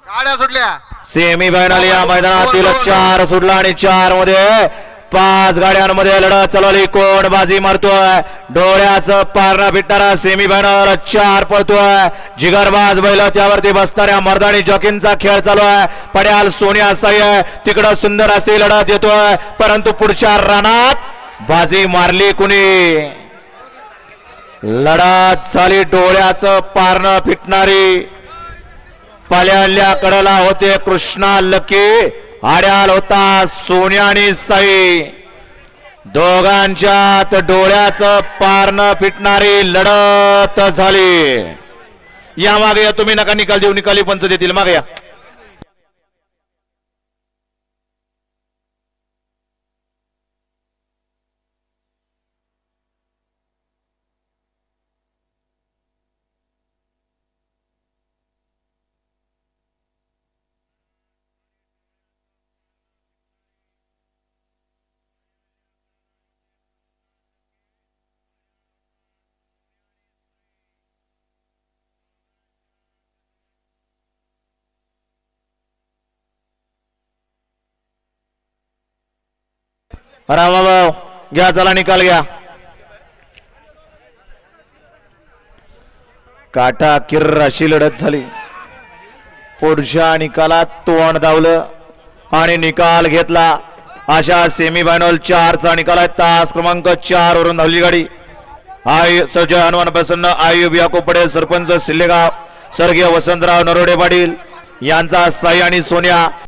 गाड्या सुटल्या. Semi final या मैदानातील 4 सुटला आणि 4 मध्ये 5 गाड्यांमध्ये लढत चालवली. कोण बाजी मारतोय? डोळ्याचं पारणं फिटणारा सेमी फायनल 4 पळतोय. जिगरबाज बैल त्यावरती बसणाऱ्या मर्दानी जॉकींचा खेळ चालू आहे. पड्याल सोनिया साई आहे तिकडं सुंदर असे लढत येतोय, परंतु पुढच्या रानात बाजी मारली कुणी? लढत झाली डोळ्याचं पारणं फिटणारी. पाल्याल्या कडला होते कृष्णा लकी, आड्याल होता सोनिया आणि साई. दोघांच्यात डोळ्याचं पारणं फिटणारी लढत झाली. या मागे या, तुम्ही नका निकाल देऊ, निकाली पंच देतील. मागे या. रामाभाऊ घ्या, चला निकाल घ्या. काटा किर्र अशी लढत झाली. पुढच्या निकालात तोंड धावलं आणि निकाल घेतला. अशा सेमी फायनल 4चा निकाल आहे. तास क्रमांक 4 वरून धावली गाडी. आई सजय हनुमान प्रसन्न, आयुब याकोब पटेल, सरपंच सिल्लेगाव, स्वर्गीय वसंतराव नरोडे पाटील यांचा साई आणि सोनिया.